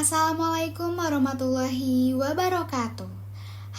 Assalamualaikum warahmatullahi wabarakatuh.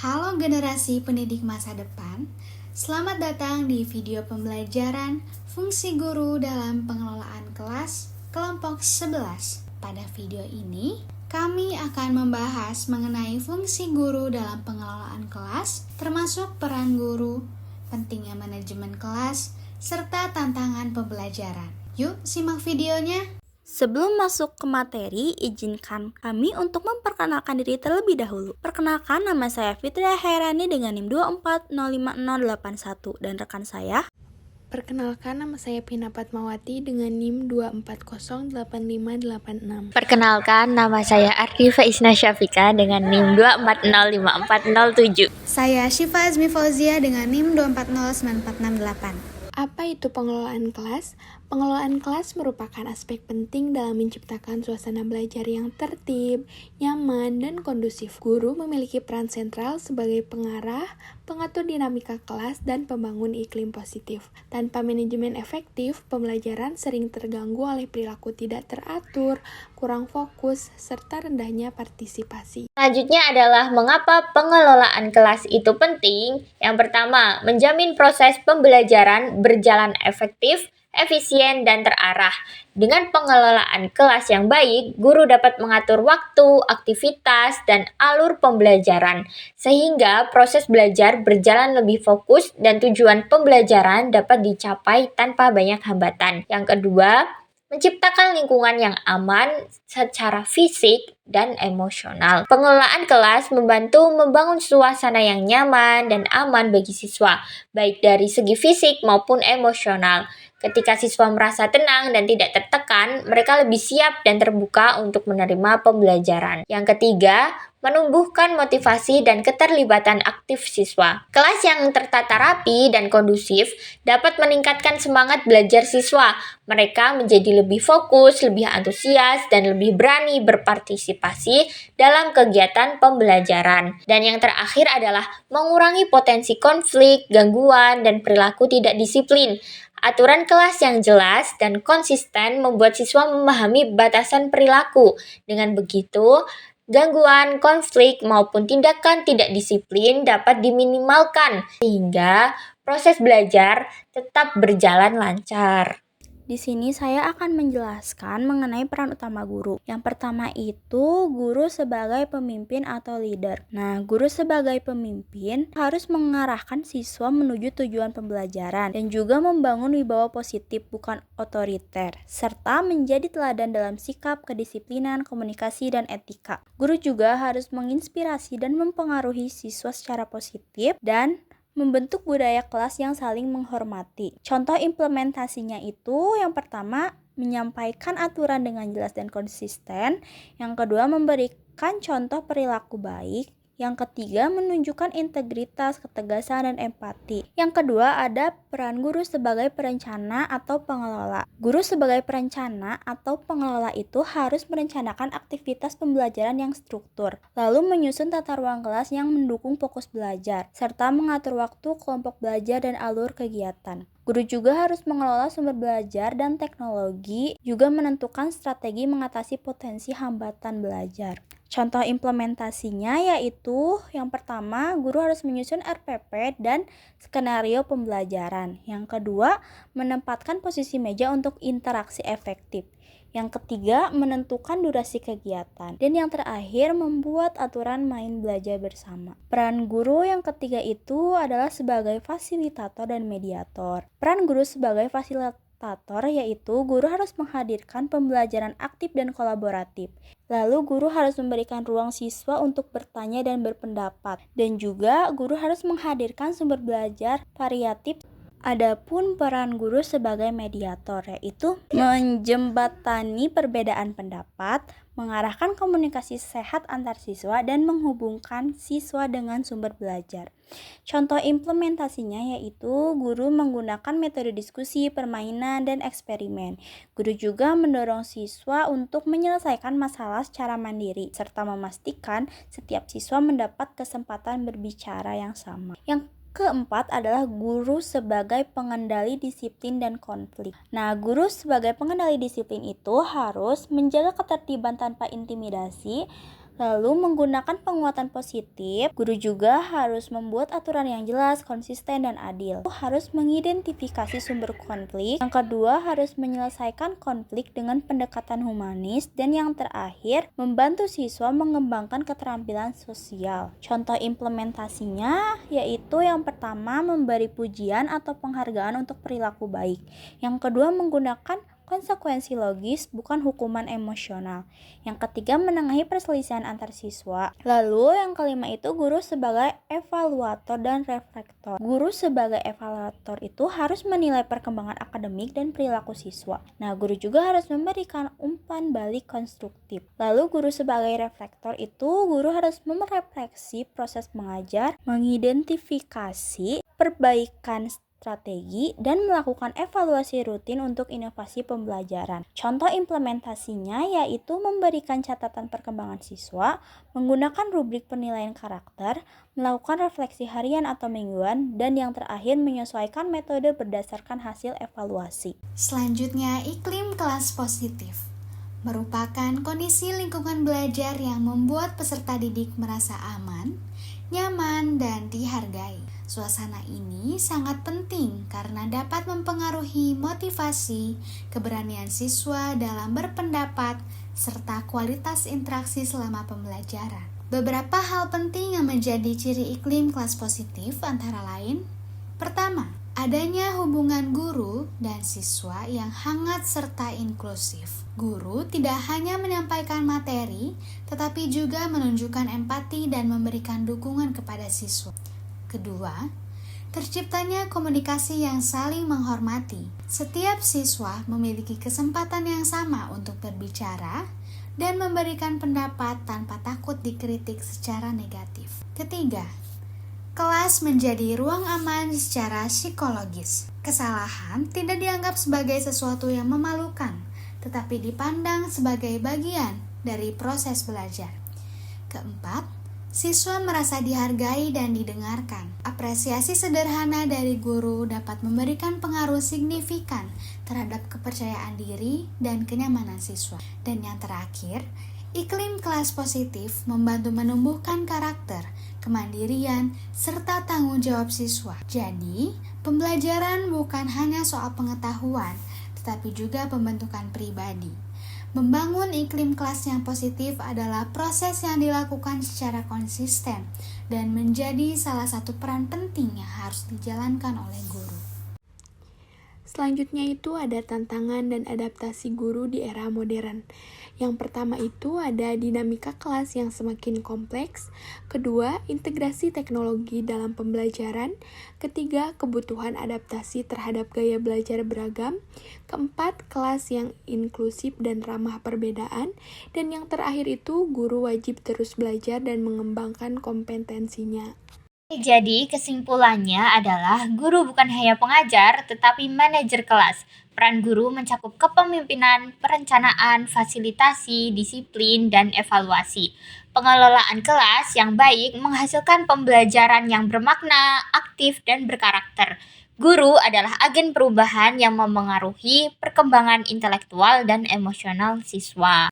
Halo generasi pendidik masa depan, selamat datang di video pembelajaran fungsi guru dalam pengelolaan kelas kelompok 11. Pada video ini, kami akan membahas mengenai fungsi guru dalam pengelolaan kelas, termasuk peran guru, pentingnya manajemen kelas, serta tantangan pembelajaran. Yuk simak videonya. Sebelum masuk ke materi, izinkan kami untuk memperkenalkan diri terlebih dahulu. Perkenalkan, nama saya Fitria Hairani dengan NIM 2405081 dan rekan saya. Perkenalkan, nama saya Pina Fatmawati dengan NIM 2408586. Perkenalkan, nama saya Ardifa Isna Syafika dengan NIM 2405407. Saya Syifa Azmi Fauzia dengan NIM 2409468. Apa itu pengelolaan kelas? Pengelolaan kelas merupakan aspek penting dalam menciptakan suasana belajar yang tertib, nyaman, dan kondusif. Guru memiliki peran sentral sebagai pengarah, pengatur dinamika kelas, dan pembangun iklim positif. Tanpa manajemen efektif, pembelajaran sering terganggu oleh perilaku tidak teratur, kurang fokus, serta rendahnya partisipasi. Selanjutnya adalah mengapa pengelolaan kelas itu penting. Yang pertama, menjamin proses pembelajaran berjalan efektif, efisien, dan terarah. Dengan pengelolaan kelas yang baik, guru dapat mengatur waktu, aktivitas, dan alur pembelajaran, sehingga proses belajar berjalan lebih fokus dan tujuan pembelajaran dapat dicapai tanpa banyak hambatan. Yang kedua, menciptakan lingkungan yang aman secara fisik dan emosional. Pengelolaan kelas membantu membangun suasana yang nyaman dan aman bagi siswa, baik dari segi fisik maupun emosional. Ketika siswa merasa tenang dan tidak tertekan, mereka lebih siap dan terbuka untuk menerima pembelajaran. Yang ketiga, menumbuhkan motivasi dan keterlibatan aktif siswa. Kelas yang tertata rapi dan kondusif dapat meningkatkan semangat belajar siswa. Mereka menjadi lebih fokus, lebih antusias, dan lebih berani berpartisipasi dalam kegiatan pembelajaran. Dan yang terakhir adalah mengurangi potensi konflik, gangguan, dan perilaku tidak disiplin. Aturan kelas yang jelas dan konsisten membuat siswa memahami batasan perilaku. Dengan begitu, gangguan, konflik, maupun tindakan tidak disiplin dapat diminimalkan sehingga proses belajar tetap berjalan lancar. Di sini saya akan menjelaskan mengenai peran utama guru. Yang pertama itu guru sebagai pemimpin atau leader. Nah, guru sebagai pemimpin harus mengarahkan siswa menuju tujuan pembelajaran dan juga membangun wibawa positif bukan otoriter, serta menjadi teladan dalam sikap, kedisiplinan, komunikasi, dan etika. Guru juga harus menginspirasi dan mempengaruhi siswa secara positif dan membentuk budaya kelas yang saling menghormati. Contoh implementasinya itu yang pertama menyampaikan aturan dengan jelas dan konsisten, yang kedua memberikan contoh perilaku baik, yang ketiga menunjukkan integritas, ketegasan, dan empati. Yang kedua ada peran guru sebagai perencana atau pengelola. Guru sebagai perencana atau pengelola itu harus merencanakan aktivitas pembelajaran yang struktur, lalu menyusun tata ruang kelas yang mendukung fokus belajar, serta mengatur waktu, kelompok belajar, dan alur kegiatan. Guru juga harus mengelola sumber belajar dan teknologi, juga menentukan strategi mengatasi potensi hambatan belajar. Contoh implementasinya yaitu yang pertama, guru harus menyusun RPP dan skenario pembelajaran. Yang kedua, menempatkan posisi meja untuk interaksi efektif. Yang ketiga, menentukan durasi kegiatan. Dan yang terakhir, membuat aturan main belajar bersama. Peran guru yang ketiga itu adalah sebagai fasilitator dan mediator. Peran guru sebagai fasilitator yaitu guru harus menghadirkan pembelajaran aktif dan kolaboratif. Lalu guru harus memberikan ruang siswa untuk bertanya dan berpendapat. Dan juga guru harus menghadirkan sumber belajar variatif. Adapun peran guru sebagai mediator yaitu menjembatani perbedaan pendapat, mengarahkan komunikasi sehat antar siswa, dan menghubungkan siswa dengan sumber belajar. Contoh implementasinya yaitu guru menggunakan metode diskusi, permainan, dan eksperimen. Guru juga mendorong siswa untuk menyelesaikan masalah secara mandiri, serta memastikan setiap siswa mendapat kesempatan berbicara yang sama. Yang keempat adalah guru sebagai pengendali disiplin dan konflik. Nah, guru sebagai pengendali disiplin itu harus menjaga ketertiban tanpa intimidasi, lalu menggunakan penguatan positif. Guru juga harus membuat aturan yang jelas, konsisten, dan adil. Harus mengidentifikasi sumber konflik. Yang kedua, harus menyelesaikan konflik dengan pendekatan humanis. Dan yang terakhir, membantu siswa mengembangkan keterampilan sosial. Contoh implementasinya yaitu yang pertama, memberi pujian atau penghargaan untuk perilaku baik. Yang kedua, menggunakan konsekuensi logis, bukan hukuman emosional. Yang ketiga, menengahi perselisihan antar siswa. Lalu yang kelima itu guru sebagai evaluator dan reflektor. Guru sebagai evaluator itu harus menilai perkembangan akademik dan perilaku siswa. Nah, guru juga harus memberikan umpan balik konstruktif. Lalu guru sebagai reflektor itu guru harus merefleksi proses mengajar, mengidentifikasi perbaikan strategi, dan melakukan evaluasi rutin untuk inovasi pembelajaran. Contoh implementasinya yaitu memberikan catatan perkembangan siswa, menggunakan rubrik penilaian karakter, melakukan refleksi harian atau mingguan, dan yang terakhir menyesuaikan metode berdasarkan hasil evaluasi. Selanjutnya, iklim kelas positif merupakan kondisi lingkungan belajar yang membuat peserta didik merasa aman, nyaman, dan dihargai. Suasana ini sangat penting karena dapat mempengaruhi motivasi, keberanian siswa dalam berpendapat, serta kualitas interaksi selama pembelajaran. Beberapa hal penting yang menjadi ciri iklim kelas positif antara lain: pertama, adanya hubungan guru dan siswa yang hangat serta inklusif. Guru tidak hanya menyampaikan materi, tetapi juga menunjukkan empati dan memberikan dukungan kepada siswa. Kedua, terciptanya komunikasi yang saling menghormati. Setiap siswa memiliki kesempatan yang sama untuk berbicara dan memberikan pendapat tanpa takut dikritik secara negatif. Ketiga, kelas menjadi ruang aman secara psikologis. Kesalahan tidak dianggap sebagai sesuatu yang memalukan, tetapi dipandang sebagai bagian dari proses belajar. Keempat, siswa merasa dihargai dan didengarkan. Apresiasi sederhana dari guru dapat memberikan pengaruh signifikan terhadap kepercayaan diri dan kenyamanan siswa. Dan yang terakhir, iklim kelas positif membantu menumbuhkan karakter, kemandirian, serta tanggung jawab siswa. Jadi, pembelajaran bukan hanya soal pengetahuan, tetapi juga pembentukan pribadi. Membangun iklim kelas yang positif adalah proses yang dilakukan secara konsisten dan menjadi salah satu peran penting yang harus dijalankan oleh guru. Selanjutnya itu ada tantangan dan adaptasi guru di era modern. Yang pertama itu ada dinamika kelas yang semakin kompleks. Kedua, integrasi teknologi dalam pembelajaran. Ketiga, kebutuhan adaptasi terhadap gaya belajar beragam. Keempat, kelas yang inklusif dan ramah perbedaan. Dan yang terakhir itu, guru wajib terus belajar dan mengembangkan kompetensinya. Jadi, kesimpulannya adalah guru bukan hanya pengajar, tetapi manajer kelas. Peran guru mencakup kepemimpinan, perencanaan, fasilitasi, disiplin, dan evaluasi. Pengelolaan kelas yang baik menghasilkan pembelajaran yang bermakna, aktif, dan berkarakter. Guru adalah agen perubahan yang memengaruhi perkembangan intelektual dan emosional siswa.